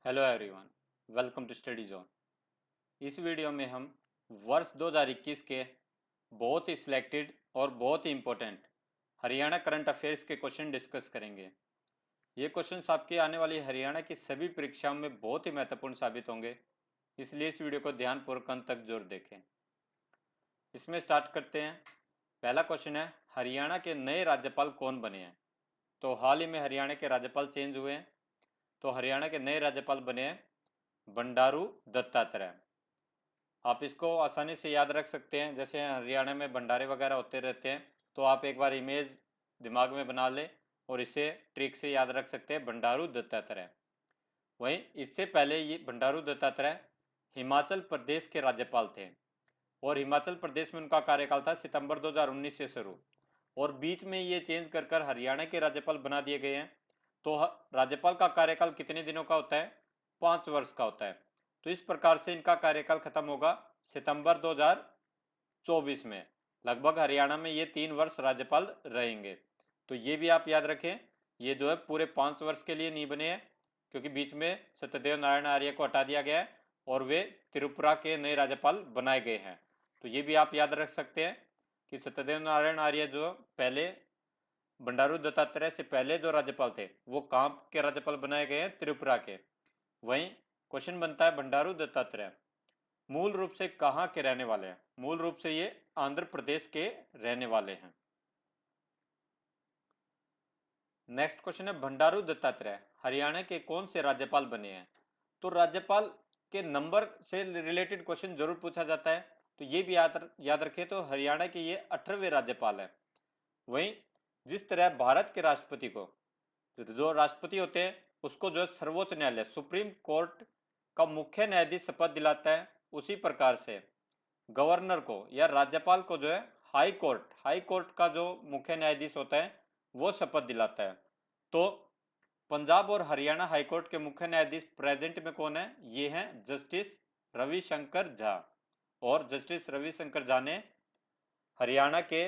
Hello everyone, welcome to study zone. इस video में हम वर्ष 2021 के बहुत ही सिलेक्टेड और बहुत ही इम्पोर्टेंट हरियाणा करंट अफेयर्स के क्वेश्चन डिस्कस करेंगे। ये क्वेश्चंस आपकी आने वाली हरियाणा की सभी परीक्षाओं में बहुत ही महत्वपूर्ण साबित होंगे, इसलिए इस वीडियो को ध्यानपूर्वक अंत तक जरूर देखें। इसमें स्टार्ट करते हैं। पहला क्वेश्चन है, हरियाणा के नए राज्यपाल कौन बने हैं? तो हाल ही में हरियाणा के राज्यपाल चेंज हुए हैं। तो हरियाणा के नए राज्यपाल बने हैं बंडारू दत्तात्रेय। आप इसको आसानी से याद रख सकते हैं, जैसे हरियाणा में भंडारे वगैरह होते रहते हैं, तो आप एक बार इमेज दिमाग में बना लें और इसे ट्रिक से याद रख सकते हैं, बंडारू दत्तात्रेय। वहीं इससे पहले ये बंडारू दत्तात्रेय हिमाचल प्रदेश के राज्यपाल थे और हिमाचल प्रदेश में उनका कार्यकाल था सितंबर 2019 से शुरू, और बीच में ये चेंज कर कर हरियाणा के राज्यपाल बना दिए गए हैं। तो राज्यपाल का कार्यकाल कितने दिनों का होता है? 5 वर्ष का होता है। तो इस प्रकार से इनका कार्यकाल खत्म होगा सितंबर 2024 में। लगभग हरियाणा में ये 3 वर्ष राज्यपाल रहेंगे। तो ये भी आप याद रखें, ये जो है पूरे 5 वर्ष के लिए नहीं बने हैं, क्योंकि बीच में सत्यदेव नारायण आर्य को हटा दिया गया है और वे त्रिपुरा के नए राज्यपाल बनाए गए हैं। तो ये भी आप याद रख सकते हैं कि सत्यदेव नारायण आर्य जो पहले बंडारू दत्तात्रेय से पहले जो राज्यपाल थे वो कहाँ के राज्यपाल बनाए गए हैं? त्रिपुरा के। वहीं क्वेश्चन बनता है, बंडारू दत्तात्रेय मूल रूप से कहाँ के रहने वाले हैं? मूल रूप से ये आंध्र प्रदेश के रहने वाले हैं। नेक्स्ट क्वेश्चन है, बंडारू दत्तात्रेय हरियाणा के कौन से राज्यपाल बने हैं? तो राज्यपाल के नंबर से रिलेटेड क्वेश्चन जरूर पूछा जाता है, तो ये भी याद रखें। तो हरियाणा के ये 18वें राज्यपाल है। वहीं जिस तरह भारत के राष्ट्रपति को, जो राष्ट्रपति होते हैं उसको जो सर्वोच्च न्यायालय सुप्रीम कोर्ट का मुख्य न्यायाधीश शपथ दिलाता है, उसी प्रकार से गवर्नर को या राज्यपाल को जो है हाई कोर्ट का जो मुख्य न्यायाधीश होता है वो शपथ दिलाता है। तो पंजाब और हरियाणा हाई कोर्ट के मुख्य न्यायाधीश प्रेजेंट में कौन है? ये हैं जस्टिस रविशंकर झा। और जस्टिस रविशंकर झा ने हरियाणा के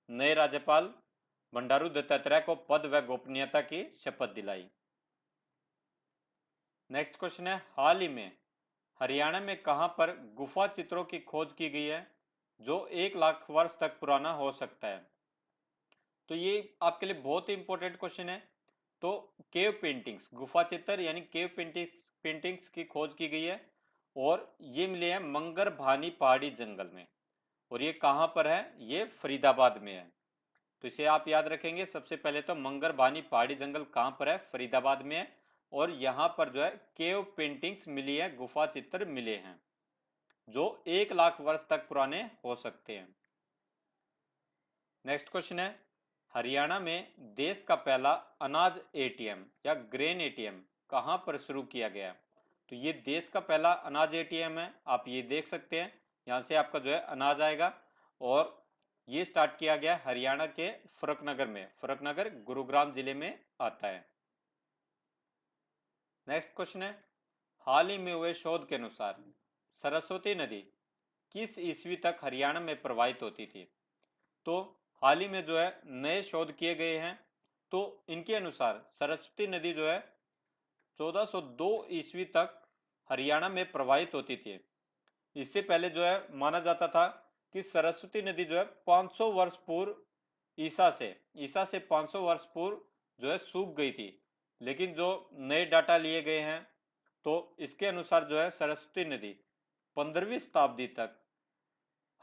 नए राज्यपाल बंडारू दत्तात्रेय को पद व गोपनीयता की शपथ दिलाई। नेक्स्ट क्वेश्चन है, हाल ही में हरियाणा में कहां पर गुफा चित्रों की खोज की गई है जो 1 लाख वर्ष तक पुराना हो सकता है? तो ये आपके लिए बहुत ही इंपॉर्टेंट क्वेश्चन है। तो केव पेंटिंग्स, गुफा चित्र यानी केव पेंटिंग्स की खोज की गई है और ये मिले हैं मंगर भानी पहाड़ी जंगल में। और ये कहां पर है? ये फरीदाबाद में है। तो इसे आप याद रखेंगे। सबसे पहले तो मंगर भानी पहाड़ी जंगल कहां पर है? फरीदाबाद में है। और यहाँ पर जो है केव पेंटिंग्स मिली है, गुफा चित्र मिले हैं जो 1 लाख वर्ष तक पुराने हो सकते हैं। नेक्स्ट क्वेश्चन है, हरियाणा में देश का पहला अनाज एटीएम या ग्रेन एटीएम कहां पर शुरू किया गया? तो ये देश का पहला अनाज एटीएम है, आप ये देख सकते हैं। यहाँ से आपका जो है अनाज आएगा और ये स्टार्ट किया गया हरियाणा के फरुखनगर में। फरुखनगर गुरुग्राम जिले में आता है। नेक्स्ट क्वेश्चन है, हाल ही में हुए शोध के अनुसार सरस्वती नदी किस ईस्वी तक हरियाणा में प्रवाहित होती थी? तो हाल ही में जो है नए शोध किए गए हैं, तो इनके अनुसार सरस्वती नदी जो है 1402 ईस्वी तक हरियाणा में प्रवाहित होती थी। इससे पहले जो है माना जाता था कि सरस्वती नदी जो है 500 वर्ष पूर्व ईसा से 500 वर्ष पूर्व जो है सूख गई थी। लेकिन जो नए डाटा लिए गए हैं तो इसके अनुसार जो है सरस्वती नदी 15वीं शताब्दी तक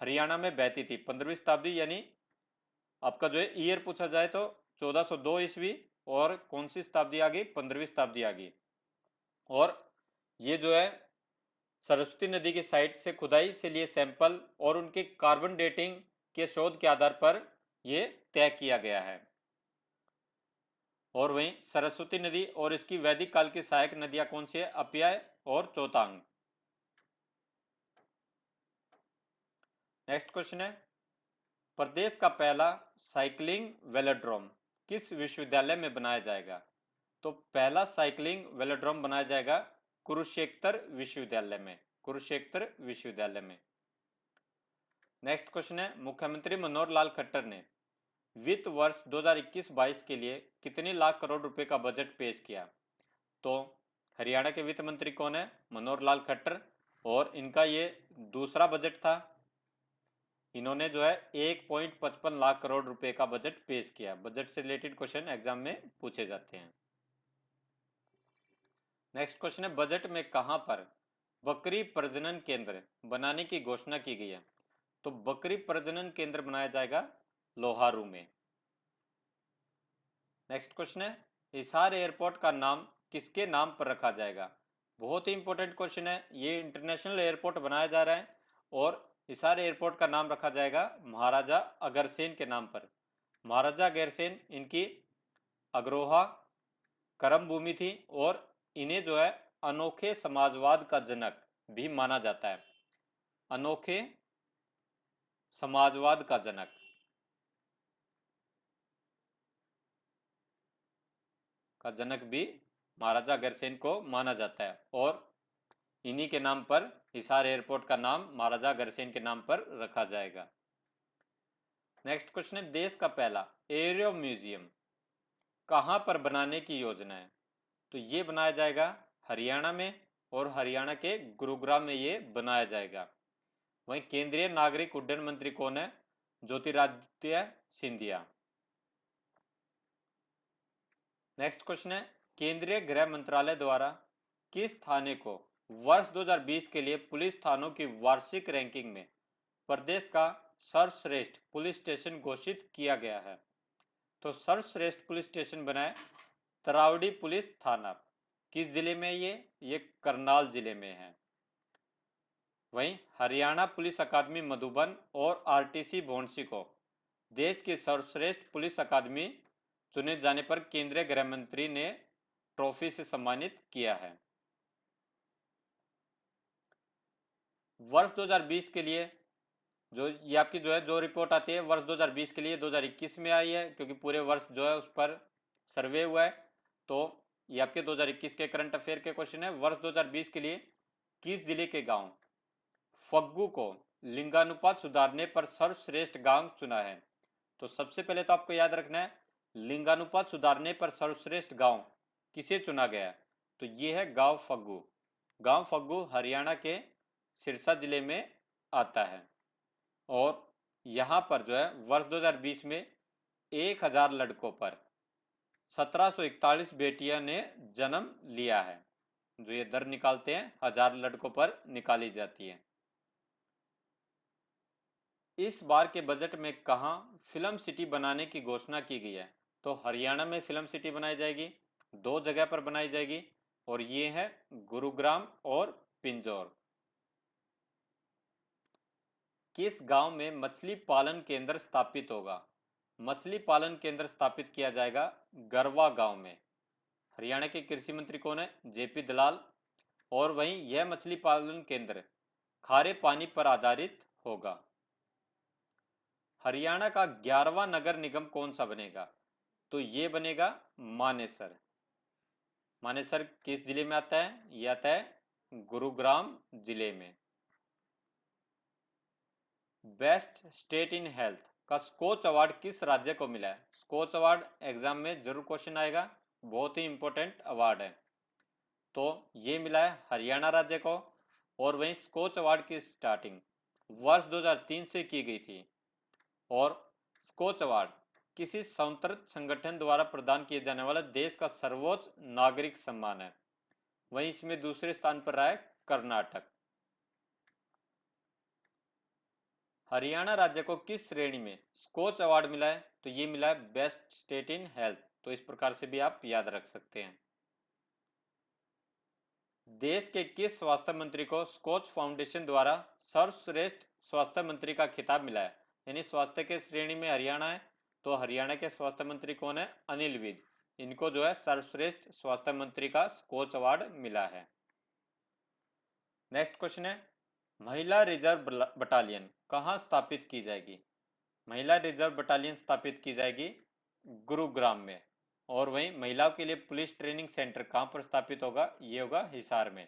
हरियाणा में बहती थी। 15वीं शताब्दी यानी आपका जो है ईयर पूछा जाए तो 1402 ईस्वी, और कौन सी शताब्दी आ गई? 15वीं शताब्दी आ गई। और ये जो है सरस्वती नदी की साइट से खुदाई से लिए सैंपल और उनके कार्बन डेटिंग के शोध के आधार पर ये तय किया गया है। और वहीं सरस्वती नदी और इसकी वैदिक काल की सहायक नदियां कौन सी है? अपियाय और चौतांग। नेक्स्ट क्वेश्चन है, प्रदेश का पहला साइकिलिंग वेलोड्रोम किस विश्वविद्यालय में बनाया जाएगा? तो पहला साइकिलिंग वेलोड्रोम बनाया जाएगा कुरुक्षेत्र विश्वविद्यालय में। कुरुक्षेत्र विश्वविद्यालय में। नेक्स्ट क्वेश्चन है, मुख्यमंत्री मनोहर लाल खट्टर ने वित्त वर्ष 2021-22 के लिए कितने लाख करोड़ रुपए का बजट पेश किया? तो हरियाणा के वित्त मंत्री कौन है? मनोहर लाल खट्टर। और इनका ये दूसरा बजट था। इन्होंने जो है 1.55 लाख करोड़ रुपए का बजट पेश किया। बजट से रिलेटेड क्वेश्चन एग्जाम में पूछे जाते हैं। नेक्स्ट क्वेश्चन है, बजट में कहां पर बकरी प्रजनन केंद्र बनाने की घोषणा की गई है? तो बकरी प्रजनन केंद्र बनाया जाएगा लोहारू में। नेक्स्ट क्वेश्चन है, हिसार एयरपोर्ट का नाम किसके नाम पर रखा जाएगा? बहुत ही इंपॉर्टेंट क्वेश्चन है। ये इंटरनेशनल एयरपोर्ट बनाया जा रहा है और हिसार एयरपोर्ट का नाम रखा जाएगा महाराजा अग्रसेन के नाम पर। महाराजा अग्रसेन इनकी अग्रोहा कर्म भूमि थी और इन्हें जो है अनोखे समाजवाद का जनक भी माना जाता है। अनोखे समाजवाद का जनक भी महाराजा अग्रसेन को माना जाता है और इन्हीं के नाम पर हिसार एयरपोर्ट का नाम महाराजा अग्रसेन के नाम पर रखा जाएगा। नेक्स्ट क्वेश्चन है, देश का पहला एरियो म्यूजियम कहां पर बनाने की योजना है? तो ये बनाया जाएगा हरियाणा में और हरियाणा के गुरुग्राम में ये बनाया जाएगा। वहीं केंद्रीय नागरिक उड्डयन मंत्री कौन है? ज्योतिरादित्य सिंधिया। नेक्स्ट क्वेश्चन है, केंद्रीय गृह मंत्रालय द्वारा किस थाने को वर्ष 2020 के लिए पुलिस थानों की वार्षिक रैंकिंग में प्रदेश का सर्वश्रेष्ठ पुलिस स्टेशन घोषित किया गया है? तो सर्वश्रेष्ठ पुलिस स्टेशन बना है तरावड़ी पुलिस थाना। किस जिले में? ये करनाल जिले में है। वहीं हरियाणा पुलिस अकादमी मधुबन और आरटीसी भोंडसी को देश की सर्वश्रेष्ठ पुलिस अकादमी चुने जाने पर केंद्रीय गृह मंत्री ने ट्रॉफी से सम्मानित किया है। वर्ष 2020 के लिए जो ये आपकी जो है जो रिपोर्ट आती है वर्ष 2020 के लिए 2021 में आई है, क्योंकि पूरे वर्ष जो है उस पर सर्वे हुआ है। तो ये आपके 2021 के करंट अफेयर के क्वेश्चन है। वर्ष 2020 के लिए किस जिले के गांव फग्गू को लिंगानुपात सुधारने पर सर्वश्रेष्ठ गांव चुना है? तो सबसे पहले तो आपको याद रखना है लिंगानुपात सुधारने पर सर्वश्रेष्ठ गांव किसे चुना गया? तो ये है गांव फग्गू। गांव फग्गू हरियाणा के सिरसा जिले में आता है और यहाँ पर जो है वर्ष 2020 में 1000 लड़कों पर 1741 बेटियां ने जन्म लिया है। जो ये दर निकालते हैं 1000 लड़कों पर निकाली जाती है। इस बार के बजट में कहां फिल्म सिटी बनाने की घोषणा की गई है? तो हरियाणा में फिल्म सिटी बनाई जाएगी, 2 जगह पर बनाई जाएगी और ये है गुरुग्राम और पिंजौर। किस गांव में मछली पालन केंद्र स्थापित होगा? मछली पालन केंद्र स्थापित किया जाएगा गरवा गांव में। हरियाणा के कृषि मंत्री कौन है? जेपी दलाल। और वहीं यह मछली पालन केंद्र खारे पानी पर आधारित होगा। हरियाणा का 11वां नगर निगम कौन सा बनेगा? तो ये बनेगा मानेसर। मानेसर किस जिले में आता है? यह आता है गुरुग्राम जिले में। बेस्ट स्टेट इन हेल्थ का स्कोच अवार्ड किस राज्य को मिला है? स्कोच अवार्ड एग्जाम में जरूर क्वेश्चन आएगा, बहुत ही इंपॉर्टेंट अवार्ड है। तो ये मिला है हरियाणा राज्य को। और वहीं स्कोच अवार्ड की स्टार्टिंग वर्ष 2003 से की गई थी और स्कोच अवार्ड किसी स्वतंत्र संगठन द्वारा प्रदान किए जाने वाला देश का सर्वोच्च नागरिक सम्मान है। वहीं इसमें दूसरे स्थान पर रहा है कर्नाटक। हरियाणा राज्य को किस श्रेणी में स्कोच अवार्ड मिला है? तो ये मिला है बेस्ट स्टेट इन हेल्थ। तो इस प्रकार से भी आप याद रख सकते हैं। देश के किस स्वास्थ्य मंत्री को स्कोच फाउंडेशन द्वारा सर्वश्रेष्ठ स्वास्थ्य मंत्री का खिताब मिला है? यानी स्वास्थ्य के श्रेणी में हरियाणा है तो हरियाणा के स्वास्थ्य मंत्री कौन है? अनिल विज। इनको जो है सर्वश्रेष्ठ स्वास्थ्य मंत्री का स्कोच अवार्ड मिला है। नेक्स्ट क्वेश्चन है, महिला रिजर्व बटालियन कहां स्थापित की जाएगी? महिला रिजर्व बटालियन स्थापित की जाएगी गुरुग्राम में। और वहीं महिलाओं के लिए पुलिस ट्रेनिंग सेंटर कहां पर स्थापित होगा? ये होगा हिसार में।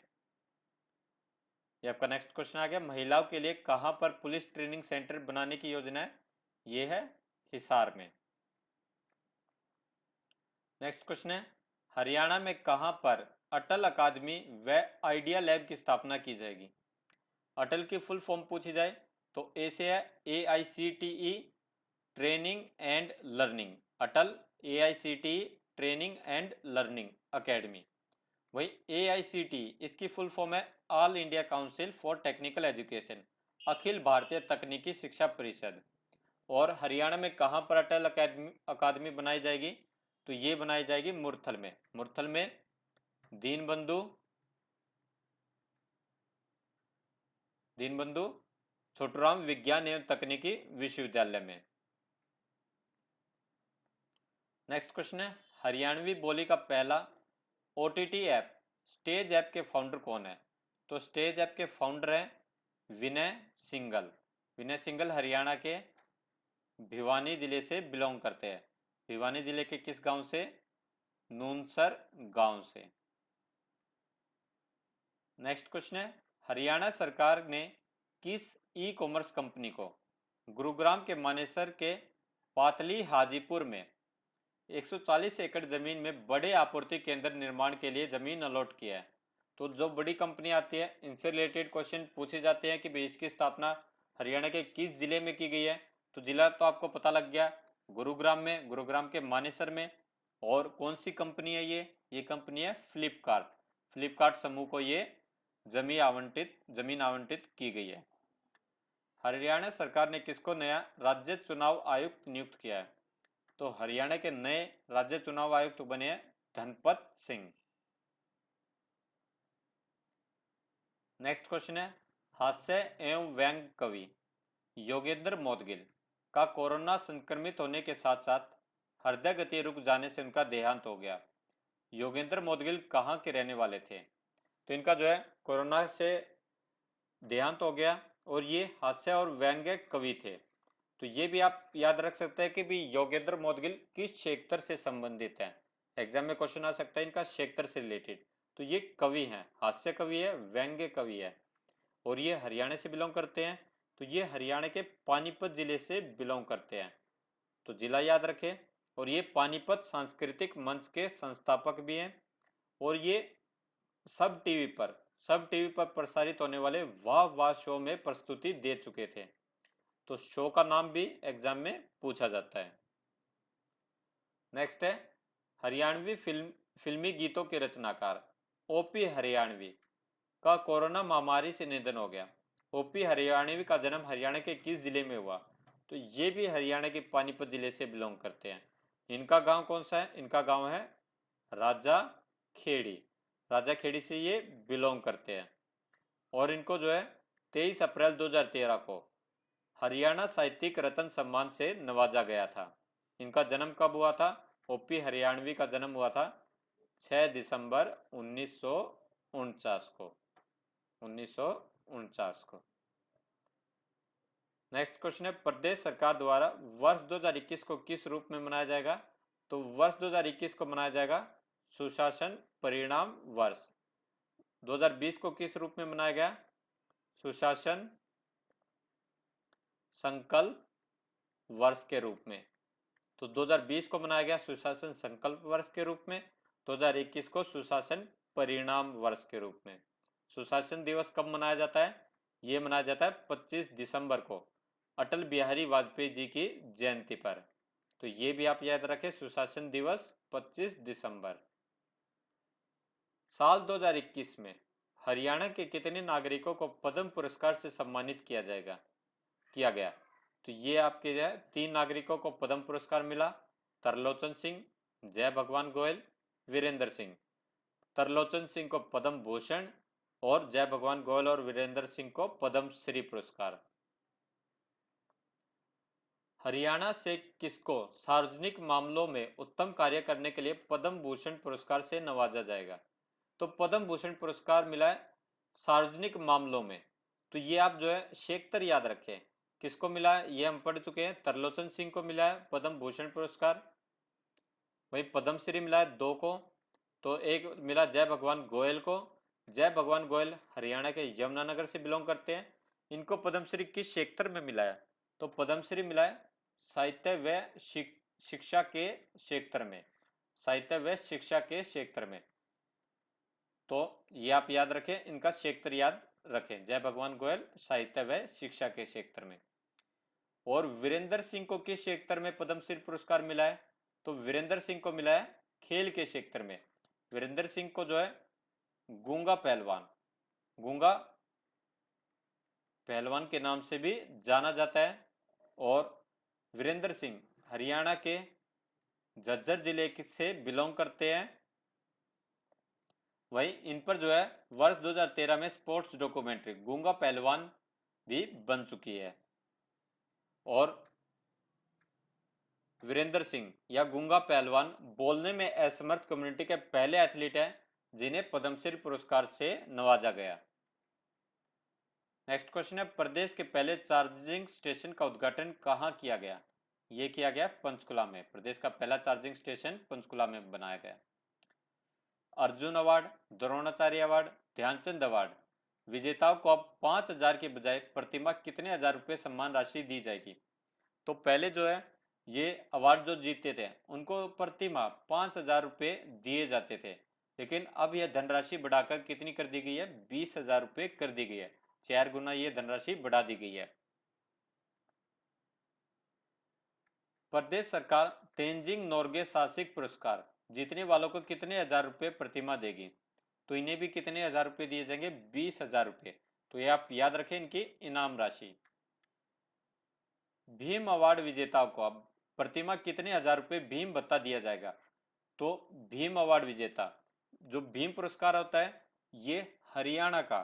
ये आपका नेक्स्ट क्वेश्चन आ गया, महिलाओं के लिए कहां पर पुलिस ट्रेनिंग सेंटर बनाने की योजना है? ये है हिसार में। नेक्स्ट क्वेश्चन है, हरियाणा में कहां पर अटल अकादमी व आइडिया लैब की स्थापना की जाएगी? अटल की फुल फॉर्म पूछी जाए तो ए से है AICTE training and learning, Atal AICTE training and learning academy. वही AICTE इसकी फुल फॉर्म है all India council for technical education, अखिल भारतीय तकनीकी शिक्षा परिषद। और हरियाणा में कहाँ पर अटल अकादमी अकादमी बनाई जाएगी? तो ये बनाई जाएगी मुरथल में। मुरथल में दीनबंधु छोटूराम विज्ञान एवं तकनीकी विश्वविद्यालय में। नेक्स्ट क्वेश्चन है, हरियाणवी बोली का पहला OTT ऐप स्टेज ऐप के फाउंडर कौन है? तो स्टेज ऐप के फाउंडर है विनय सिंघल। विनय सिंघल हरियाणा के भिवानी जिले से बिलोंग करते हैं। भिवानी जिले के किस गांव से? नूनसर गांव से। नेक्स्ट क्वेश्चन है, हरियाणा सरकार ने किस ई कॉमर्स कंपनी को गुरुग्राम के मानेसर के पातली हाजीपुर में 140 एकड़ जमीन में बड़े आपूर्ति केंद्र निर्माण के लिए जमीन अलॉट किया है? तो जो बड़ी कंपनी आती है इनसे रिलेटेड क्वेश्चन पूछे जाते हैं कि भाई इसकी स्थापना हरियाणा के किस जिले में की गई है? तो जिला तो आपको पता लग गया, गुरुग्राम में, गुरुग्राम के मानेसर में। और कौन सी कंपनी है ये कंपनी है फ्लिपकार्ट। फ्लिपकार्ट समूह को ये जमीन आवंटित की गई है। हरियाणा सरकार ने किसको नया राज्य चुनाव आयुक्त नियुक्त किया है? तो हरियाणा के नए राज्य चुनाव आयुक्त बने हैं धनपत सिंह। नेक्स्ट क्वेश्चन है, हास्य एवं व्यंग कवि योगेंद्र मोदगिल का कोरोना संक्रमित होने के साथ साथ हृदय गति रुक जाने से उनका देहांत हो गया। योगेंद्र मोदगिल कहाँ के रहने वाले थे? तो इनका जो है कोरोना से देहांत हो गया और ये हास्य और व्यंग्य कवि थे। तो ये भी आप याद रख सकते हैं कि भी योगेंद्र मोदगिल किस क्षेत्र से संबंधित है। एग्जाम में क्वेश्चन आ सकता है इनका क्षेत्र से रिलेटेड। तो ये कवि हैं, हास्य कवि है, व्यंग्य कवि है और ये हरियाणा से बिलोंग करते हैं। तो ये हरियाणा के पानीपत जिले से बिलोंग करते हैं, तो जिला याद रखें। और ये पानीपत सांस्कृतिक मंच के संस्थापक भी हैं और ये सब टीवी पर प्रसारित होने वाले वाह वाह शो में प्रस्तुति दे चुके थे। तो शो का नाम भी एग्जाम में पूछा जाता है। नेक्स्ट है, हरियाणवी फिल्मी गीतों के रचनाकार OP हरियाणवी का कोरोना महामारी से निधन हो गया। OP हरियाणवी का जन्म हरियाणा के किस जिले में हुआ? तो ये भी हरियाणा के पानीपत जिले से बिलोंग करते हैं। इनका गांव कौन सा है? इनका गांव है राजा खेड़ी। राजा खेड़ी से ये बिलोंग करते हैं और इनको जो है 23 अप्रैल 2013 को हरियाणा साहित्यिक रत्न सम्मान से नवाजा गया था। इनका जन्म कब हुआ था? OP हरियाणवी का जन्म हुआ था 6 दिसंबर 1949 को। 1949 को। नेक्स्ट क्वेश्चन है, प्रदेश सरकार द्वारा वर्ष 2021 को किस रूप में मनाया जाएगा? तो वर्ष 2021 को मनाया जाएगा सुशासन परिणाम वर्ष। 2020 को किस रूप में मनाया गया? सुशासन संकल्प वर्ष के रूप में। तो 2020 को मनाया गया सुशासन संकल्प वर्ष के रूप में, 2021 को सुशासन परिणाम वर्ष के रूप में। सुशासन दिवस कब मनाया जाता है? ये मनाया जाता है 25 दिसंबर को अटल बिहारी वाजपेयी जी की जयंती पर। तो ये भी आप याद रखें, सुशासन दिवस 25 दिसंबर। साल 2021 में हरियाणा के कितने नागरिकों को पद्म पुरस्कार से सम्मानित किया गया? तो ये आपके जो है 3 नागरिकों को पद्म पुरस्कार मिला, तरलोचन सिंह, जय भगवान गोयल, वीरेंद्र सिंह। तरलोचन सिंह को पद्म भूषण और जय भगवान गोयल और वीरेंद्र सिंह को पद्म श्री पुरस्कार। हरियाणा से किसको सार्वजनिक मामलों में उत्तम कार्य करने के लिए पद्म भूषण पुरस्कार से नवाजा जाएगा? तो पद्म भूषण पुरस्कार मिला है सार्वजनिक मामलों में। तो ये आप जो है क्षेत्र याद रखें, किसको मिला है ये हम पढ़ चुके हैं। तरलोचन सिंह को मिला है पद्म भूषण पुरस्कार। वही पद्मश्री मिला है 2 को। तो एक मिला जय भगवान गोयल को। जय भगवान गोयल हरियाणा के यमुनानगर से बिलोंग करते हैं। इनको पद्मश्री किस क्षेत्र में मिला है? तो पद्मश्री मिला है साहित्य व शिक्षा के क्षेत्र में। साहित्य व शिक्षा के क्षेत्र में। तो ये आप याद रखें, इनका क्षेत्र याद रखें, जय भगवान गोयल साहित्य व शिक्षा के क्षेत्र में। और वीरेंद्र सिंह को किस क्षेत्र में पद्मश्री पुरस्कार मिला है? तो वीरेंद्र सिंह को मिला है खेल के क्षेत्र में। वीरेंद्र सिंह को जो है गूंगा पहलवान, गूंगा पहलवान के नाम से भी जाना जाता है। और वीरेंद्र सिंह हरियाणा के झज्जर जिले से बिलोंग करते हैं। वही इन पर जो है वर्ष 2013 में स्पोर्ट्स डॉक्यूमेंट्री गूंगा पहलवान भी बन चुकी है। और वीरेंद्र सिंह या गूंगा पहलवान बोलने में असमर्थ कम्युनिटी के पहले एथलीट हैं जिन्हें पद्मश्री पुरस्कार से नवाजा गया। नेक्स्ट क्वेश्चन है, प्रदेश के पहले चार्जिंग स्टेशन का उद्घाटन कहाँ किया गया? ये किया गया पंचकुला में। प्रदेश का पहला चार्जिंग स्टेशन पंचकुला में बनाया गया। Arjun award, Dronacharya award, Dhyanchand award विजेताओं को अब 5,000 के बजाय प्रतिमाह कितने हजार रुपए सम्मान राशि दी जाएगी? तो पहले जो है ये अवार्ड जो जीतते थे उनको प्रतिमाह 5,000 रुपए दिए जाते थे, लेकिन अब यह धनराशि बढ़ाकर कितनी कर दी गई है? 20,000 रुपए कर दी गई है। 4 गुना ये धनराशि बढ़ा दी गई है। प्रदेश सरकार तेंजिंग नोर्गे साहसिक पुरस्कार जीतने वालों को कितने हजार रुपए प्रतिमाह देगी? तो इन्हें भी कितने हजार रुपए दिए जाएंगे? 20,000 रुपए। तो ये आप याद रखें इनकी इनाम राशि। भीम अवार्ड विजेताओं को अब प्रतिमाह कितने हजार रुपए भीम भत्ता दिया जाएगा? तो भीम अवार्ड विजेता जो भीम पुरस्कार होता है ये हरियाणा का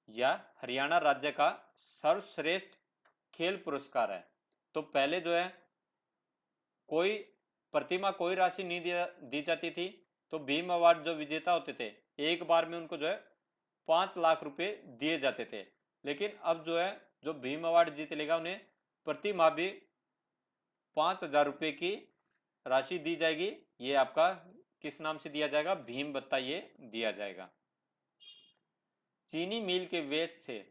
या हरियाणा राज्य का सर्वश्रेष्ठ खेल पुरस्कार है। तो पहले जो है कोई प्रतिमा कोई राशि नहीं दी जाती थी, तो भीम अवार्ड जो विजेता होते थे एक बार में उनको जो है 5 लाख रुपए दिए जाते थे। लेकिन अब जो है जो भीम अवार्ड जीत लेगा उन्हें प्रति माह भी 5,000 रुपए की राशि दी जाएगी। ये आपका किस नाम से दिया जाएगा? भीम भत्ता ये दिया जाएगा। चीनी मिल के वेस्ट से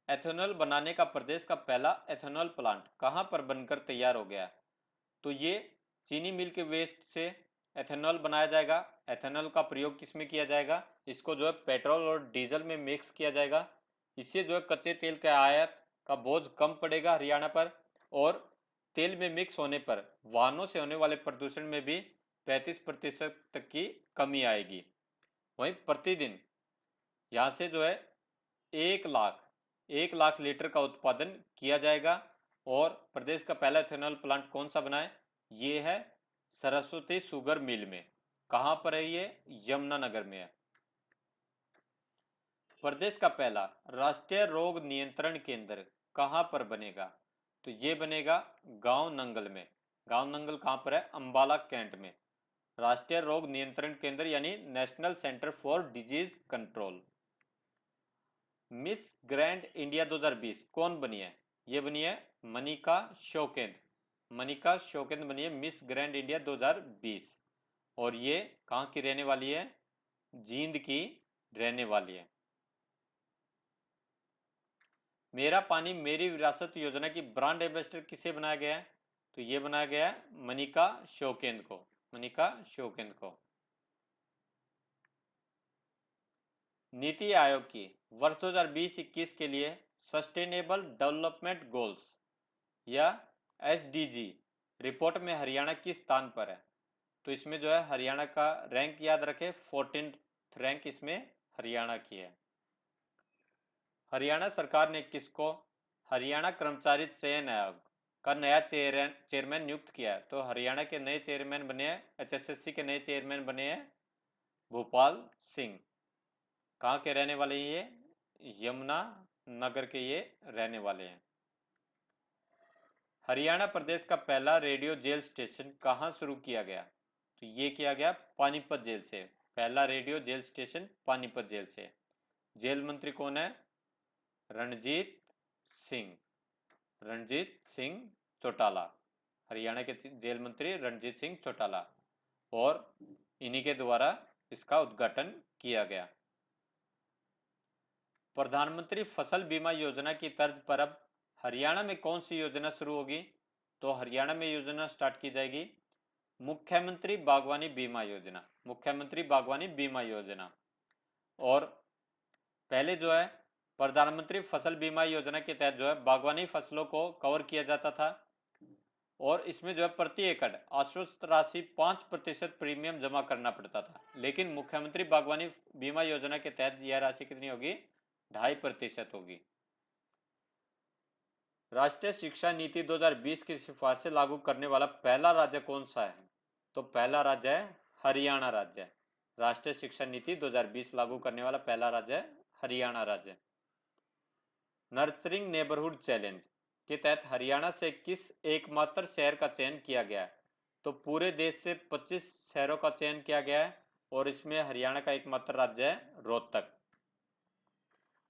एथेनॉल बनाने का प्रदेश का पहला एथेनॉल प्लांट कहां पर बनकर तैयार हो गया? तो ये चीनी मिल के वेस्ट से एथेनॉल बनाया जाएगा। एथेनॉल का प्रयोग किस में किया जाएगा? इसको जो है पेट्रोल और डीजल में मिक्स किया जाएगा। इससे जो है कच्चे तेल का आयात का बोझ कम पड़ेगा हरियाणा पर, और तेल में मिक्स होने पर वाहनों से होने वाले प्रदूषण में भी 35% तक की कमी आएगी। वहीं प्रतिदिन यहाँ से जो है 1 लाख लीटर का उत्पादन किया जाएगा। और प्रदेश का पहला एथेनॉल प्लांट कौन सा बना है? ये है सरस्वती शुगर मिल में। कहां पर है ये? यमुनानगर में है। प्रदेश का पहला राष्ट्रीय रोग नियंत्रण केंद्र कहां पर बनेगा? तो ये बनेगा गांव नंगल में। गांव नंगल कहां पर है? अंबाला कैंट में। राष्ट्रीय रोग नियंत्रण केंद्र यानी national centre for disease control. Miss grand India 2020 कौन बनी है? ये बनी है मनिका शौकेंद्र। मनिका शौकेंद्र बनी है मिस ग्रैंड इंडिया 2020। और ये कहाँ की रहने वाली है? जींद की रहने वाली है। मेरा पानी मेरी विरासत योजना की ब्रांड एम्बेसडर किसे बनाया गया है? तो ये बनाया गया है मनिका शौकेंद्र को। मनिका शौकेंद्र को। नीति आयोग की वर्ष 2020-21 के लिए सस्टेनेबल डेवलपमेंट गोल्स या एसडीजी रिपोर्ट में हरियाणा किस स्थान पर है? तो इसमें जो है हरियाणा का रैंक याद रखें, 14th रैंक इसमें हरियाणा की है। हरियाणा सरकार ने किसको हरियाणा कर्मचारी चयन आयोग का नया चेयरमैन नियुक्त किया है? तो हरियाणा के नए चेयरमैन बने हैं, एचएसएससी के नए चेयरमैन बने हैं भोपाल सिंह। कहाँ के रहने वाले हैं ये? यमुना नगर के ये रहने वाले हैं। हरियाणा प्रदेश का पहला रेडियो जेल स्टेशन कहाँ शुरू किया गया? तो ये किया गया पानीपत जेल से। पहला radio jail station Panipat jail से। जेल मंत्री कौन है? रणजीत सिंह। रणजीत सिंह चौटाला। हरियाणा के जेल मंत्री रणजीत सिंह चौटाला। और इन्हीं के द्वारा इसका उद्घाटन किया गया। प्रधानमंत्री फसल बीमा योजना की तर्ज पर अब हरियाणा में कौन सी योजना शुरू होगी? तो हरियाणा में योजना स्टार्ट की जाएगी मुख्यमंत्री बागवानी बीमा योजना। मुख्यमंत्री बागवानी बीमा योजना। और पहले जो है प्रधानमंत्री फसल बीमा योजना के तहत जो है बागवानी फसलों को कवर किया जाता था और इसमें जो है प्रति एकड़ आश्वस्त राशि 5% प्रीमियम जमा करना पड़ता था। लेकिन मुख्यमंत्री बागवानी बीमा योजना के तहत यह राशि कितनी होगी? 2.5% होगी। राष्ट्रीय शिक्षा नीति 2020 की सिफारिशें लागू करने वाला पहला राज्य कौन सा है? तो पहला राज्य है हरियाणा राज्य। राष्ट्रीय शिक्षा नीति 2020 लागू करने वाला पहला राज्य है हरियाणा राज्य। नर्चरिंग नेबरहुड चैलेंज के तहत हरियाणा से किस एकमात्र शहर का चयन किया गया है? तो पूरे देश से 25 शहरों का चयन किया गया है और इसमें हरियाणा का एकमात्र राज्य है रोहतक।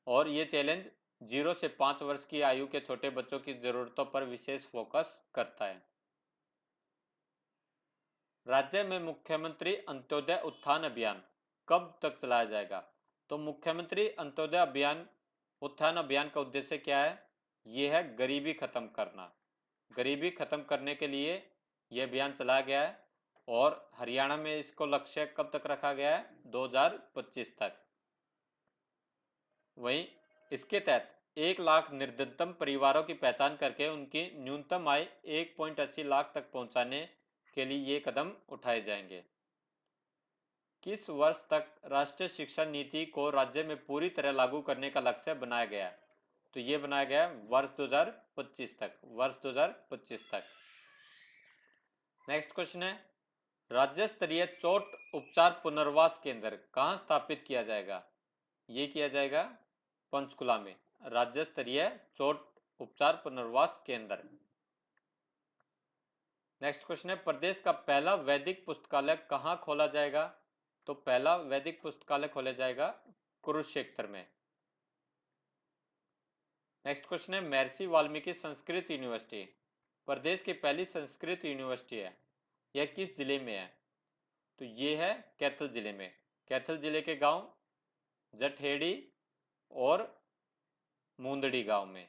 और ये चैलेंज 0 से 5 वर्ष की आयु के छोटे बच्चों की जरूरतों पर विशेष फोकस करता है। राज्य में मुख्यमंत्री अंत्योदय उत्थान अभियान कब तक चलाया जाएगा? तो मुख्यमंत्री अंत्योदय उत्थान अभियान का उद्देश्य क्या है? ये है गरीबी खत्म करना। गरीबी खत्म करने के लिए यह अभियान चलाया गया है और हरियाणा में इसको लक्ष्य कब तक रखा गया है? 2025 तक। वहीं इसके तहत 1 लाख निर्धनतम परिवारों की पहचान करके उनकी न्यूनतम आय 1.80 लाख तक पहुंचाने के लिए ये कदम उठाए जाएंगे। किस वर्ष तक राष्ट्रीय शिक्षा नीति को राज्य में पूरी तरह लागू करने का लक्ष्य बनाया गया? तो ये बनाया गया वर्ष 2025 तक। वर्ष 2025 तक। नेक्स्ट क्वेश्चन है, राज्य स्तरीय चोट उपचार पुनर्वास केंद्र कहां स्थापित किया जाएगा? ये किया जाएगा पंचकुला में, राज्य स्तरीय चोट उपचार पुनर्वास केंद्र। नेक्स्ट क्वेश्चन है, प्रदेश का पहला वैदिक पुस्तकालय कहां खोला जाएगा? तो पहला वैदिक पुस्तकालय खोला जाएगा कुरुक्षेत्र में। नेक्स्ट क्वेश्चन है, महर्षि वाल्मीकि संस्कृत यूनिवर्सिटी प्रदेश की पहली संस्कृत यूनिवर्सिटी है, यह किस जिले में है? तो ये है कैथल जिले में। कैथल जिले के गांव जठेड़ी और मुंदड़ी गांव में।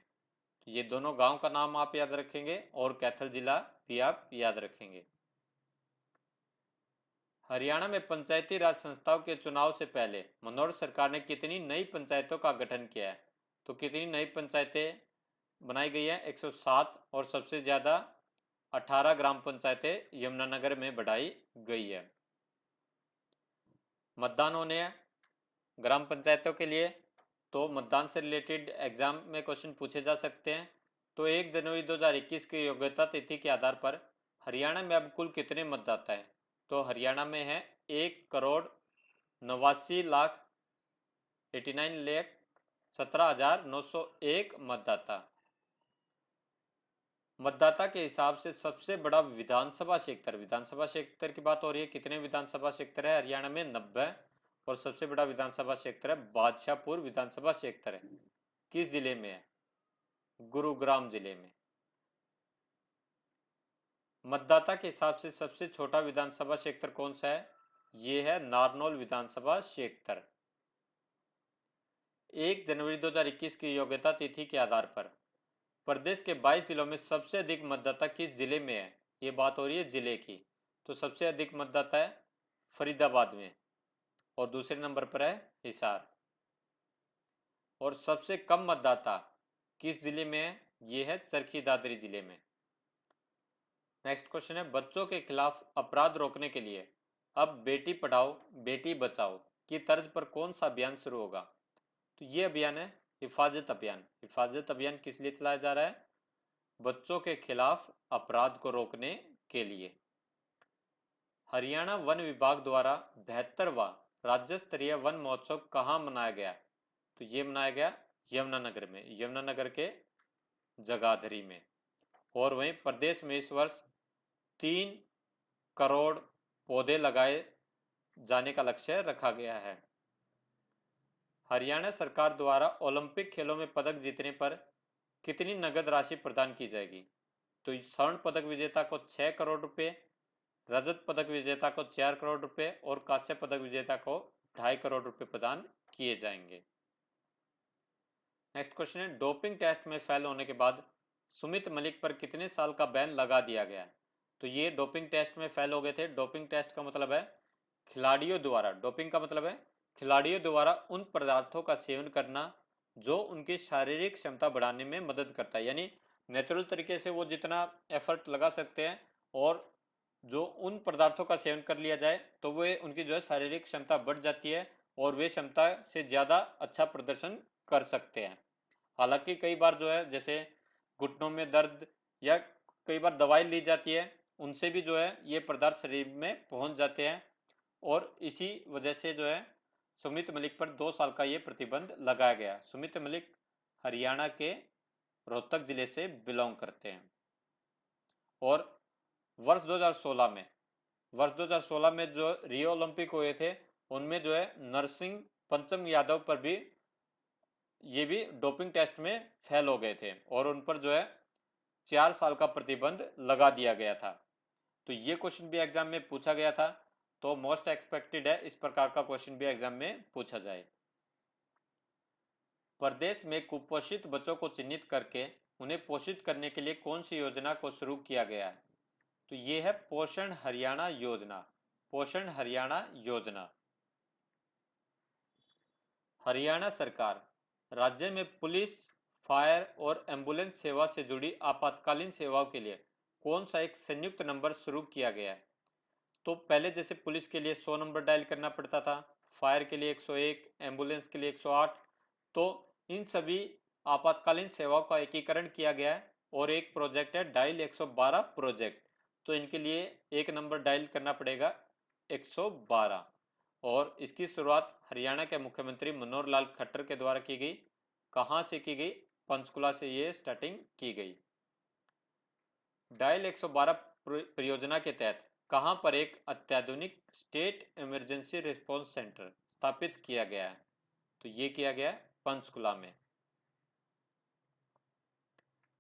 ये दोनों गांव का नाम आप याद रखेंगे और कैथल जिला भी आप याद रखेंगे। हरियाणा में पंचायती राज संस्थाओं के चुनाव से पहले मनोहर सरकार ने कितनी नई पंचायतों का गठन किया है? तो कितनी नई पंचायतें बनाई गई है? 107 और सबसे ज्यादा 18 ग्राम पंचायतें यमुनानगर में बढ़ाई गई है। मतदान होने हैं ग्राम पंचायतों के लिए, तो मतदान से रिलेटेड एग्जाम में क्वेश्चन पूछे जा सकते हैं। तो 1 जनवरी 2021 की योग्यता तिथि के आधार पर हरियाणा में अब कुल कितने मतदाता हैं? तो हरियाणा में है 1,89,17,901 मतदाता। मतदाता के हिसाब से सबसे बड़ा विधानसभा क्षेत्र की बात हो रही है। कितने विधानसभा क्षेत्र है हरियाणा में? 90। और सबसे बड़ा विधानसभा क्षेत्र है बादशाहपुर विधानसभा क्षेत्र है। किस जिले में है? गुरुग्राम जिले में। मतदाता के हिसाब से सबसे छोटा विधानसभा क्षेत्र कौन सा है? ये है नारनौल विधानसभा क्षेत्र। 1 जनवरी 2021 की योग्यता तिथि के आधार पर प्रदेश के 22 जिलों में सबसे अधिक मतदाता किस जिले में है? ये बात हो रही है जिले की। तो सबसे अधिक मतदाता है फरीदाबाद में और दूसरे नंबर पर है हिसार। और सबसे कम मतदाता किस जिले में है? ये है चरखी दादरी जिले में। नेक्स्ट क्वेश्चन है, बच्चों के खिलाफ अपराध रोकने के लिए अब बेटी पढ़ाओ बेटी बचाओ की तर्ज पर कौन सा अभियान शुरू होगा? तो ये अभियान है हिफाजत अभियान। हिफाजत अभियान किस लिए चलाया जा रहा है? बच्चों के खिलाफ अपराध को रोकने के लिए। हरियाणा वन विभाग द्वारा 72वां राज्य स्तरीय वन महोत्सव कहाँ मनाया गया? तो ये मनाया गया यमुनानगर में, यमुनानगर के जगाधरी में। और वहीं प्रदेश में इस वर्ष 3 करोड़ पौधे लगाए जाने का लक्ष्य रखा गया है। हरियाणा सरकार द्वारा ओलंपिक खेलों में पदक जीतने पर कितनी नगद राशि प्रदान की जाएगी? तो स्वर्ण पदक विजेता को 6 करोड़ रुपए, रजत पदक विजेता को 4 करोड़ रुपए और कांस्य पदक विजेता को 2.5 करोड़ रुपए प्रदान किए जाएंगे। नेक्स्ट क्वेश्चन है, डोपिंग टेस्ट में फेल होने के बाद सुमित मलिक पर कितने साल का बैन लगा दिया गया? तो ये डोपिंग टेस्ट में फेल हो गए थे। डोपिंग टेस्ट का मतलब है खिलाड़ियों द्वारा, डोपिंग का मतलब है खिलाड़ियों द्वारा उन पदार्थों का सेवन करना जो उनकी शारीरिक क्षमता बढ़ाने में मदद करता है, यानी नेचुरल तरीके से वो जितना एफर्ट लगा सकते हैं और जो उन पदार्थों का सेवन कर लिया जाए तो वे उनकी जो है शारीरिक क्षमता बढ़ जाती है और वे क्षमता से ज़्यादा अच्छा प्रदर्शन कर सकते हैं। हालांकि कई बार जो है जैसे घुटनों में दर्द या कई बार दवाई ली जाती है, उनसे भी जो है ये पदार्थ शरीर में पहुंच जाते हैं और इसी वजह से जो है सुमित मलिक पर 2 साल का ये प्रतिबंध लगाया गया। सुमित मलिक हरियाणा के रोहतक जिले से बिलोंग करते हैं। और वर्ष 2016 में जो रियो ओलंपिक हुए थे उनमें जो है नरसिंह पंचम यादव पर भी ये भी डोपिंग टेस्ट में फेल हो गए थे और उन पर जो है 4 साल का प्रतिबंध लगा दिया गया था। तो ये क्वेश्चन भी एग्जाम में पूछा गया था, तो मोस्ट एक्सपेक्टेड है इस प्रकार का क्वेश्चन भी एग्जाम में पूछा जाए। प्रदेश में कुपोषित बच्चों को चिन्हित करके उन्हें पोषित करने के लिए कौन सी योजना को शुरू किया गया है? तो ये है पोषण हरियाणा योजना। पोषण हरियाणा योजना। हरियाणा सरकार राज्य में पुलिस, फायर और एम्बुलेंस सेवा से जुड़ी आपातकालीन सेवाओं के लिए कौन सा एक संयुक्त नंबर शुरू किया गया है? तो पहले जैसे पुलिस के लिए 100 नंबर डायल करना पड़ता था, फायर के लिए 101, एम्बुलेंस के लिए 108, तो इन सभी आपातकालीन सेवाओं का एकीकरण किया गया है और एक प्रोजेक्ट है डायल 112 प्रोजेक्ट। तो इनके लिए एक नंबर डायल करना पड़ेगा 112 और इसकी शुरुआत हरियाणा के मुख्यमंत्री मनोहर लाल खट्टर के द्वारा की गई। कहां से की गई? पंचकुला से ये स्टार्टिंग की गई। डायल 112 परियोजना के तहत कहां पर एक अत्याधुनिक स्टेट इमरजेंसी रिस्पांस सेंटर स्थापित किया गया है? तो ये किया गया पंचकुला में।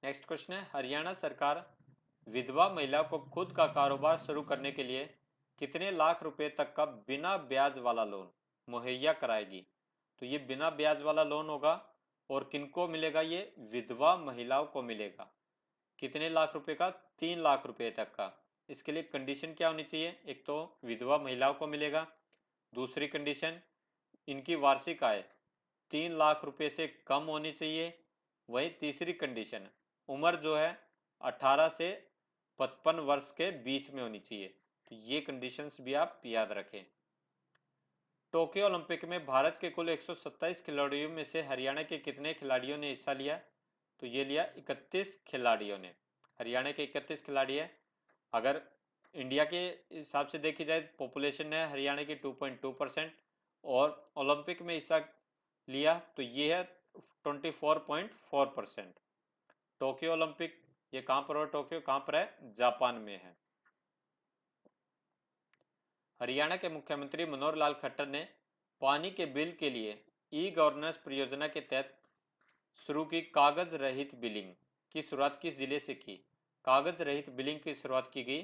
नेक्स्ट क्वेश्चन है, हरियाणा सरकार विधवा महिला को खुद का कारोबार शुरू करने के लिए कितने लाख रुपए तक का बिना ब्याज वाला लोन मुहैया कराएगी? तो ये बिना ब्याज वाला लोन होगा और किनको मिलेगा? ये विधवा महिलाओं को मिलेगा। कितने लाख रुपए का? 3 लाख रुपए तक का। इसके लिए कंडीशन क्या होनी चाहिए? एक तो विधवा महिलाओं को मिलेगा, दूसरी कंडीशन इनकी वार्षिक आय 3 लाख रुपए से कम होनी चाहिए, वही तीसरी कंडीशन उम्र जो है 18 से 55 वर्ष के बीच में होनी चाहिए। तो ये कंडीशंस भी आप याद रखें। टोक्यो ओलंपिक में भारत के कुल 127 खिलाड़ियों में से हरियाणा के कितने खिलाड़ियों ने हिस्सा लिया? तो ये लिया 31 खिलाड़ियों ने। हरियाणा के 31 खिलाड़ी है। अगर इंडिया के हिसाब से देखी जाए पॉपुलेशन है हरियाणा की 2.2% और ओलंपिक में हिस्सा लिया तो ये है 24.4%। टोक्यो ओलंपिक ये कहाँ पर हो? टोक्यो कहाँ पर है? जापान में है। हरियाणा के मुख्यमंत्री मनोहर लाल खट्टर ने पानी के बिल के लिए ई गवर्नेंस परियोजना के तहत शुरू की कागज रहित बिलिंग की शुरुआत किस जिले से की? कागज रहित बिलिंग की शुरुआत की गई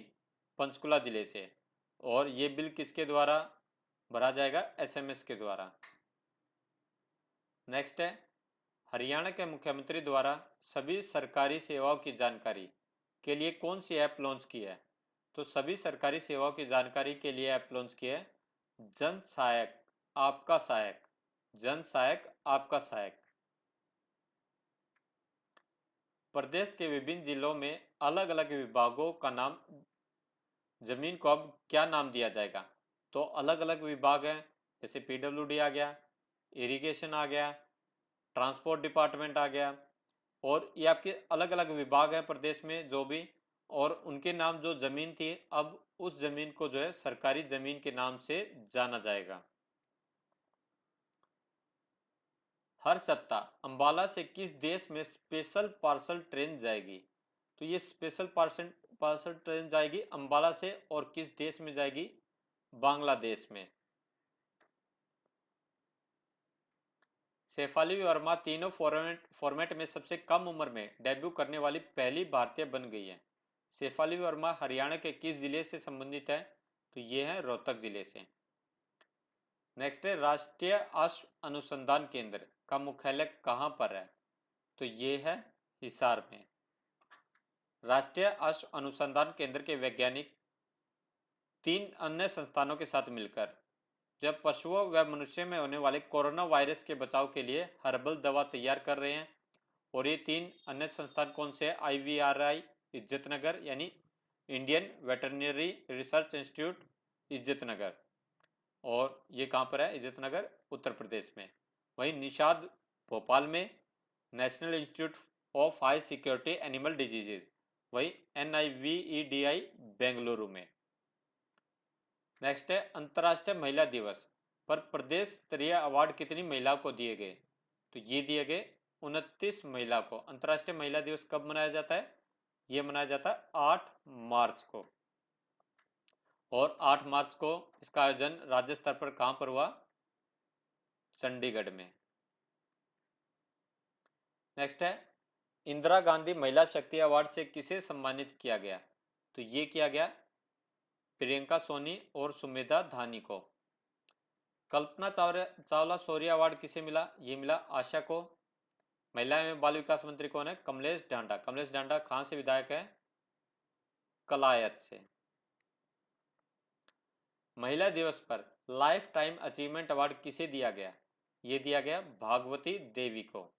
पंचकुला जिले से और ये बिल किसके द्वारा भरा जाएगा? एसएमएस के द्वारा। नेक्स्ट है, हरियाणा के मुख्यमंत्री द्वारा सभी सरकारी सेवाओं की जानकारी के लिए कौन सी ऐप लॉन्च की है? तो सभी सरकारी सेवाओं की जानकारी के लिए ऐप लॉन्च की है जन सहायक आपका सहायक। जन सहायक आपका सहायक। प्रदेश के विभिन्न जिलों में अलग अलग विभागों का नाम जमीन को अब क्या नाम दिया जाएगा? तो अलग अलग विभाग हैं, जैसे पीडब्ल्यूडी आ गया, इरिगेशन आ गया, ट्रांसपोर्ट डिपार्टमेंट आ गया और ये आपके अलग अलग विभाग हैं प्रदेश में जो भी, और उनके नाम जो जमीन थी अब उस जमीन को जो है सरकारी जमीन के नाम से जाना जाएगा। हर सप्ताह अंबाला से किस देश में स्पेशल पार्सल ट्रेन जाएगी? तो ये स्पेशल पार्सल ट्रेन जाएगी अंबाला से और किस देश में जाएगी? बांग्लादेश में। शेफाली वर्मा तीनों फॉर्मेट में सबसे कम उम्र में डेब्यू करने वाली पहली भारतीय बन गई है। शेफाली वर्मा हरियाणा के किस जिले से संबंधित है? तो ये है रोहतक जिले से। नेक्स्ट है, राष्ट्रीय अश्व अनुसंधान केंद्र का मुख्यालय कहाँ पर है? तो ये है हिसार में। राष्ट्रीय अश्व अनुसंधान केंद्र के वैज्ञानिक 3 अन्य संस्थानों के साथ मिलकर जब पशुओं व मनुष्य में होने वाले कोरोना वायरस के बचाव के लिए हर्बल दवा तैयार कर रहे हैं। और ये 3 अन्य संस्थान कौन से हैं? IVRI इज्जतनगर यानी Indian veterinary research institute Izzatnagar, और ये कहाँ पर है? इज्जतनगर उत्तर प्रदेश में। वहीं निषाद भोपाल में, national institute of high security animal diseases वही NIVEDI बेंगलुरु में। नेक्स्ट है अंतर्राष्ट्रीय महिला दिवस पर प्रदेश स्तरीय अवार्ड कितनी महिलाओं को दिए गए? तो ये दिए गए 29 महिला को। अंतर्राष्ट्रीय महिला दिवस कब मनाया जाता है? ये मनाया जाता है 8 मार्च को। और 8 मार्च को इसका आयोजन राज्य स्तर पर कहां पर हुआ? चंडीगढ़ में। नेक्स्ट है इंदिरा गांधी महिला शक्ति अवार्ड से किसे सम्मानित किया गया? तो ये किया गया प्रियंका सोनी और सुमेधा धानी को। कल्पना चावला शौर्य अवार्ड किसे मिला? ये मिला आशा को। महिला एवं बाल विकास मंत्री कौन है? कमलेश ढांडा। कमलेश ढांडा कहां से विधायक है? कलायत से। महिला दिवस पर लाइफ टाइम अचीवमेंट अवार्ड किसे दिया गया? ये दिया गया भागवती देवी को।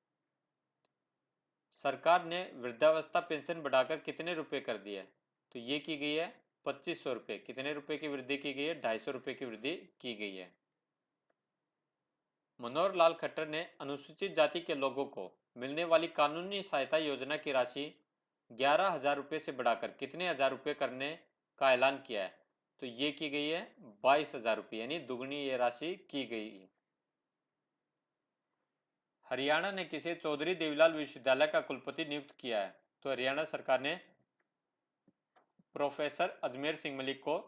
सरकार ने वृद्धावस्था पेंशन बढ़ाकर कितने रुपए कर दिया है? तो ये की गई है 2500 रुपए। कितने रुपए की वृद्धि की गई है? 250 रुपए की वृद्धि की गई है। मनोहर लाल खट्टर ने अनुसूचित जाति के लोगों को मिलने वाली कानूनी सहायता योजना की राशि 11,000 रुपए से बढ़ाकर कितने हजार रुपए करने का ऐलान किया है? तो ये की गई है 22,000 रुपये, यानी दुगनी ये राशि की गई है। हरियाणा ने किसे चौधरी देवीलाल विश्वविद्यालय का कुलपति नियुक्त किया है? तो हरियाणा सरकार ने प्रोफेसर अजमेर सिंह मलिक को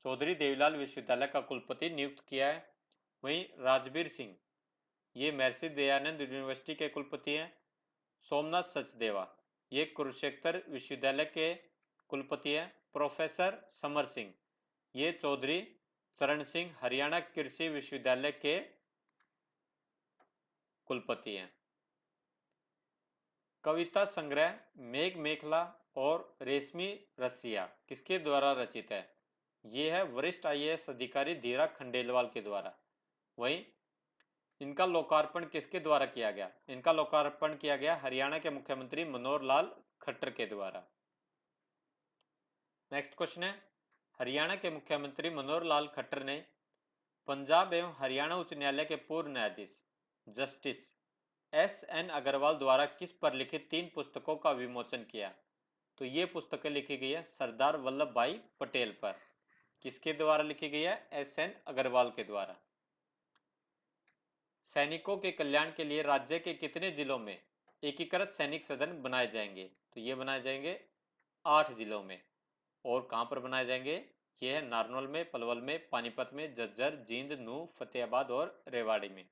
चौधरी देवीलाल विश्वविद्यालय का कुलपति नियुक्त किया है। वहीं राजबीर सिंह ये महर्षि दयानंद यूनिवर्सिटी के कुलपति हैं। सोमनाथ सचदेवा ये कुरुक्षेत्र विश्वविद्यालय के कुलपति हैं। प्रोफेसर समर सिंह ये चौधरी चरण सिंह हरियाणा कृषि विश्वविद्यालय के कुलपति हैं। कविता संग्रह मेघ मेखला और रेशमी रस्सियां किसके द्वारा रचित है? ये है वरिष्ठ IAS अधिकारी धीरा खंडेलवाल के द्वारा। वहीं इनका लोकार्पण किसके द्वारा किया गया? इनका लोकार्पण किया गया हरियाणा के मुख्यमंत्री मनोहर लाल खट्टर के द्वारा। नेक्स्ट क्वेश्चन है हरियाणा के मुख्यमंत्री मनोहर लाल खट्टर ने पंजाब एवं हरियाणा उच्च न्यायालय के पूर्व न्यायाधीश जस्टिस SN अग्रवाल द्वारा किस पर लिखित 3 पुस्तकों का विमोचन किया? तो ये पुस्तकें लिखी गई है सरदार वल्लभ भाई पटेल पर। किसके द्वारा लिखी गई है? SN अग्रवाल के द्वारा। सैनिकों के कल्याण के लिए राज्य के कितने जिलों में एकीकृत सैनिक सदन बनाए जाएंगे? तो ये बनाए जाएंगे 8 जिलों में। और कहां पर बनाए जाएंगे? ये है नारनौल में, पलवल में, पानीपत में, झज्जर, जींद, नूह, फतेहाबाद और रेवाड़ी में।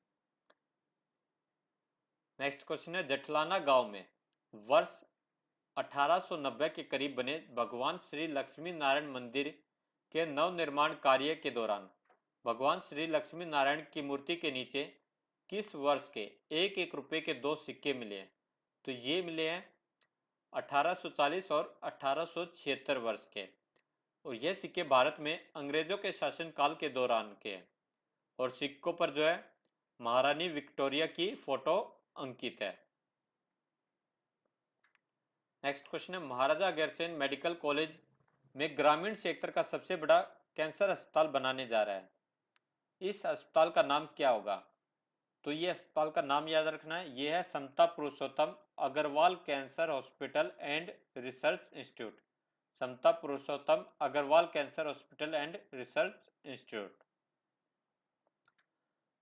नेक्स्ट क्वेश्चन है जठलाना गांव में वर्ष 1890 के करीब बने भगवान श्री लक्ष्मी नारायण मंदिर के नवनिर्माण कार्य के दौरान भगवान श्री लक्ष्मी नारायण की मूर्ति के नीचे किस वर्ष के 1-1 रुपए के 2 सिक्के मिले हैं? तो ये मिले हैं 1840 और 1876 वर्ष के। और यह सिक्के भारत में अंग्रेजों के शासनकाल के दौरान के हैं। और सिक्कों पर जो है महारानी विक्टोरिया की फोटो अंकित है। नेक्स्ट क्वेश्चन है महाराजा अग्रसेन मेडिकल कॉलेज में ग्रामीण क्षेत्र का सबसे बड़ा कैंसर अस्पताल बनाने जा रहा है। इस अस्पताल का नाम क्या होगा? तो ये अस्पताल का नाम याद रखना है, ये है Samta Purushottam Agrawal cancer hospital and research institute. Samta Purushottam Agrawal cancer hospital and research institute.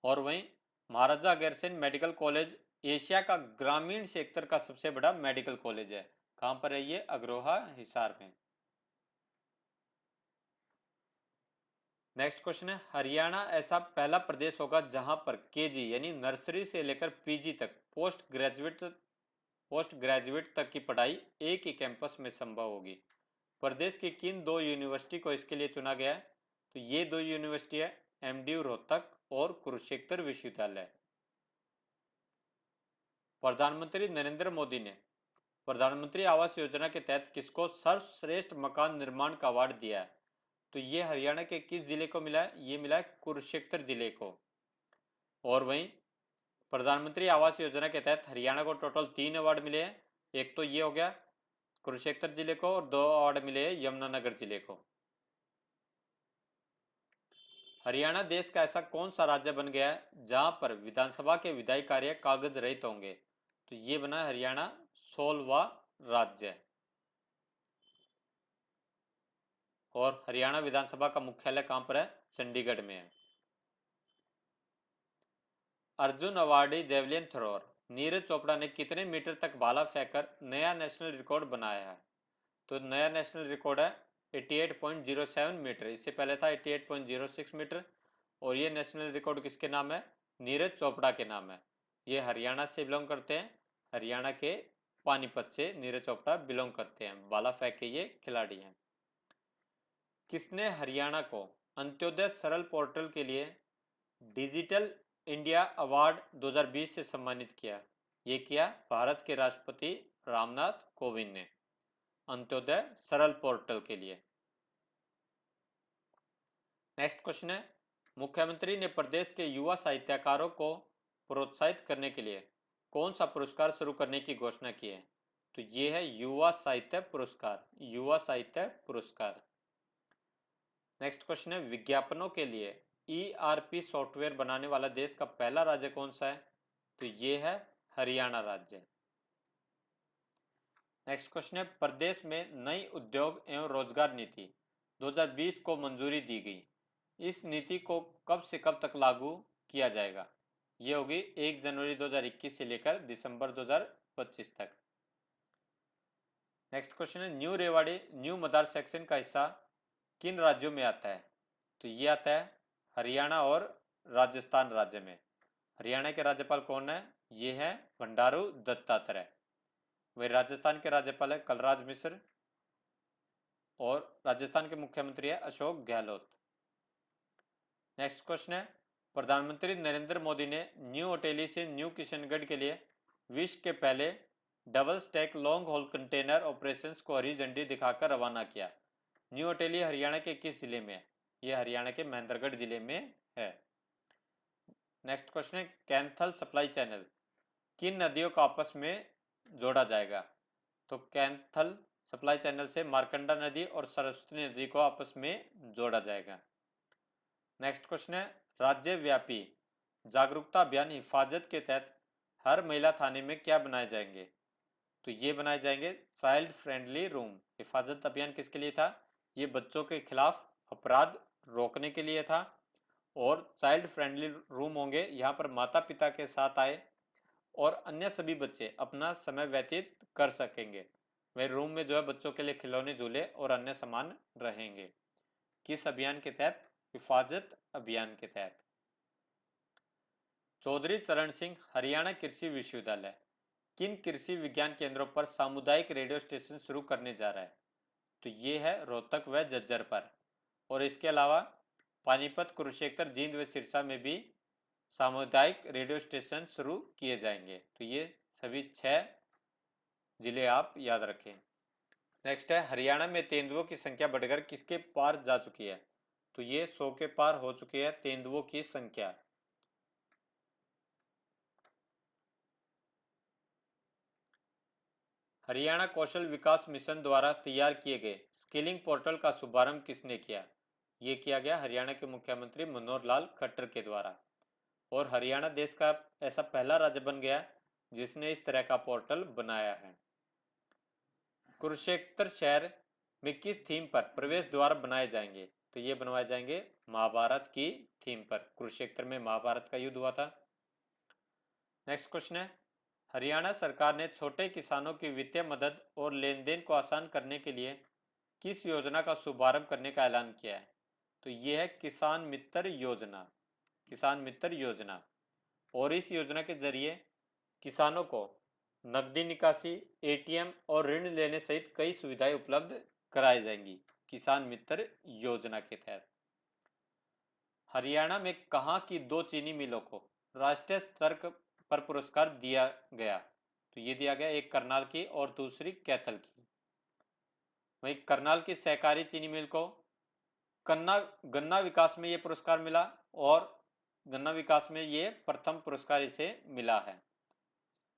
और वहीं Maharaja Agrasen medical college Asia का ग्रामीण क्षेत्र का सबसे बड़ा मेडिकल कॉलेज है। कहां पर है ये? अग्रोहा हिसार में। नेक्स्ट क्वेश्चन है हरियाणा ऐसा पहला प्रदेश होगा जहां पर KG यानी नर्सरी से लेकर PG तक पोस्ट ग्रेजुएट तक की पढ़ाई एक ही कैंपस में संभव होगी। प्रदेश की किन 2 यूनिवर्सिटी को इसके लिए चुना गया है? तो ये 2 यूनिवर्सिटी है MDU रोहतक और कुरुक्षेत्र विश्वविद्यालय। प्रधानमंत्री नरेंद्र मोदी ने प्रधानमंत्री आवास योजना के तहत किसको सर्वश्रेष्ठ मकान निर्माण का अवार्ड दिया है? तो ये हरियाणा के किस जिले को मिला है? ये मिला है कुरुक्षेत्र जिले को। और वहीं प्रधानमंत्री आवास योजना के तहत हरियाणा को टोटल 3 अवार्ड मिले हैं। एक तो ये हो गया कुरुक्षेत्र जिले को और 2 अवार्ड मिले हैं यमुनानगर जिले को। हरियाणा देश का ऐसा कौन सा राज्य बन गया है जहां पर विधानसभा के विधायी कार्य कागज रहित होंगे? तो ये बना हरियाणा 16वां राज्य। और हरियाणा विधानसभा का मुख्यालय कहां पर है? चंडीगढ़ में है। Arjun awardee javelin thrower Neeraj Chopra ने कितने मीटर तक भाला फेंककर नया नेशनल रिकॉर्ड बनाया है? तो नया नेशनल रिकॉर्ड है 88.07 मीटर। इससे पहले था 88.06 मीटर। और ये नेशनल रिकॉर्ड किसके नाम है? नीरज चोपड़ा के नाम है। ये हरियाणा से बिलोंग करते हैं। हरियाणा के पानीपत से नीरज चोपड़ा बिलोंग करते हैं। भाला फेंक के ये खिलाड़ी हैं। किसने हरियाणा को अंत्योदय सरल पोर्टल के लिए डिजिटल इंडिया अवार्ड 2020 से सम्मानित किया? ये किया भारत के राष्ट्रपति रामनाथ कोविंद ने, अंत्योदय सरल पोर्टल के लिए। नेक्स्ट क्वेश्चन है, मुख्यमंत्री ने प्रदेश के युवा साहित्यकारों को प्रोत्साहित करने के लिए कौन सा पुरस्कार शुरू करने की घोषणा की है? तो ये है युवा साहित्य पुरस्कार। युवा साहित्य पुरस्कार। नेक्स्ट क्वेश्चन है, विज्ञापनों के लिए ईआरपी सॉफ्टवेयर बनाने वाला देश का पहला राज्य कौन सा है? तो ये है हरियाणा राज्य। नेक्स्ट क्वेश्चन है, प्रदेश में नई उद्योग एवं रोजगार नीति 2020 को मंजूरी दी गई। इस नीति को कब से कब तक लागू किया जाएगा? ये होगी 1 जनवरी 2021 से लेकर दिसंबर 2025 तक। नेक्स्ट क्वेश्चन है, न्यू रेवाड़ी न्यू मदार सेक्शन का हिस्सा किन राज्यों में आता है? तो ये आता है हरियाणा और राजस्थान राज्य में। हरियाणा के राज्यपाल कौन है? ये है बंडारू दत्तात्रेय। वही राजस्थान के राज्यपाल है कलराज मिश्र। और राजस्थान के मुख्यमंत्री है अशोक गहलोत। नेक्स्ट क्वेश्चन है, प्रधानमंत्री नरेंद्र मोदी ने न्यू अटेली से न्यू किशनगढ़ के लिए विश्व के पहले double stack long haul container operations को हरी झंडी दिखाकर रवाना किया। न्यू अटेली हरियाणा के किस जिले में है? यह हरियाणा के महेंद्रगढ़ जिले में है। नेक्स्ट क्वेश्चन है, कैंथल सप्लाई चैनल किन नदियों को आपस में जोड़ा जाएगा? तो कैंथल सप्लाई चैनल से मार्कंडा नदी और सरस्वती नदी को आपस में जोड़ा जाएगा। नेक्स्ट क्वेश्चन है, राज्य व्यापी जागरूकता अभियान हिफाजत के तहत हर महिला थाने में क्या बनाए जाएंगे? तो ये बनाए जाएंगे चाइल्ड फ्रेंडली रूम। हिफाजत अभियान किसके लिए था? ये बच्चों के खिलाफ अपराध रोकने के लिए था। और चाइल्ड फ्रेंडली रूम होंगे, यहाँ पर माता पिता के साथ आए और अन्य सभी बच्चे अपना समय व्यतीत कर सकेंगे। वह रूम में जो है बच्चों के लिए खिलौने, झूले और अन्य सामान रहेंगे। किस अभियान के तहत? हिफाजत अभियान के तहत। चौधरी चरण सिंह हरियाणा कृषि विश्वविद्यालय किन कृषि विज्ञान केंद्रों पर सामुदायिक रेडियो स्टेशन शुरू करने जा रहा है? तो ये है रोहतक व झज्जर पर। और इसके अलावा पानीपत, कुरुक्षेत्र, जींद व सिरसा में भी सामुदायिक रेडियो स्टेशन शुरू किए जाएंगे। तो ये सभी 6 जिले आप याद रखें। नेक्स्ट है, हरियाणा में तेंदुओं की संख्या बढ़कर किसके पार जा चुकी है? तो ये 100 के पार हो चुकी है तेंदुओं की संख्या। हरियाणा कौशल विकास मिशन द्वारा तैयार किए गए स्किलिंग पोर्टल का शुभारंभ किसने किया? ये किया गया हरियाणा के मुख्यमंत्री मनोहर लाल खट्टर के द्वारा। और हरियाणा देश का ऐसा पहला राज्य बन गया जिसने इस तरह का पोर्टल बनाया है। कुरुक्षेत्र शहर में किस थीम पर प्रवेश द्वार बनाए जाएंगे? तो ये बनवाए जाएंगे महाभारत की थीम पर। कुरुक्षेत्र में महाभारत का युद्ध हुआ था। नेक्स्ट क्वेश्चन है, हरियाणा सरकार ने छोटे किसानों की वित्तीय मदद और लेन देन को आसान करने के लिए किस योजना का शुभारंभ करने का ऐलान किया है? तो ये है किसान मित्र योजना। किसान मित्र योजना। और इस योजना के जरिए किसानों को नकदी निकासी, एटीएम और ऋण लेने सहित कई सुविधाएं उपलब्ध कराई जाएंगी किसान मित्र योजना के तहत। हरियाणा में कहां की 2 चीनी मिलों को राष्ट्रीय स्तर पर पुरस्कार दिया गया? तो ये दिया गया, एक करनाल की और दूसरी कैथल की। वहीं करनाल की सहकारी चीनी मिल को गन्ना विकास में ये पुरस्कार मिला और गन्ना विकास में ये प्रथम पुरस्कार इसे मिला है।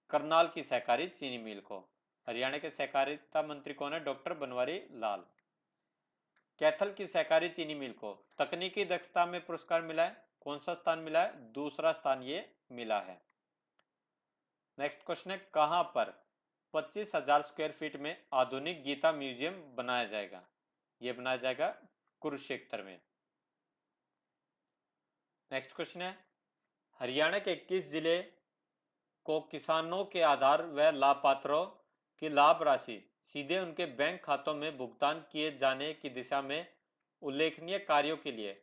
करनाल की सहकारी चीनी मिल को, हरियाणा के सहकारिता मंत्री कौन है? डॉक्टर बनवारी लाल। कैथल की सहकारी चीनी मिल को तकनीकी दक्षता में पुरस्कार मिला है, कौन सा स्थान मिला है? दूसरा स्थान ये मिला है। नेक्स्ट क्वेश्चन है, कहां पर 25,000 स्क्वायर फीट में आधुनिक गीता म्यूजियम बनाया जाएगा? यह बनाया जाएगा कुरुक्षेत्र में। नेक्स्ट क्वेश्चन है, हरियाणा के किस जिले को किसानों के आधार व लाभपात्रों की लाभ राशि सीधे उनके बैंक खातों में भुगतान किए जाने की दिशा में उल्लेखनीय कार्यों के लिए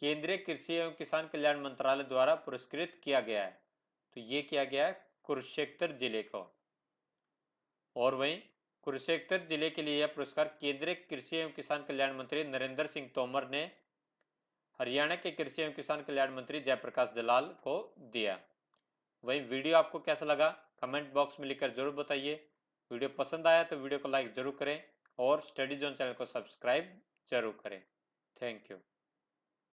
केंद्रीय कृषि एवं किसान कल्याण मंत्रालय द्वारा पुरस्कृत किया गया है? तो ये किया गया है कुरुक्षेत्र जिले को। और वहीं कुरुक्षेत्र जिले के लिए यह पुरस्कार केंद्रीय कृषि एवं किसान कल्याण मंत्री नरेंद्र सिंह तोमर ने हरियाणा के कृषि एवं किसान कल्याण मंत्री जयप्रकाश दलाल को दिया। वहीं वीडियो आपको कैसा लगा कमेंट बॉक्स में लिखकर जरूर बताइए। वीडियो पसंद आया तो वीडियो को लाइक जरूर करें और स्टडी जोन चैनल को सब्सक्राइब जरूर करें। Thank you.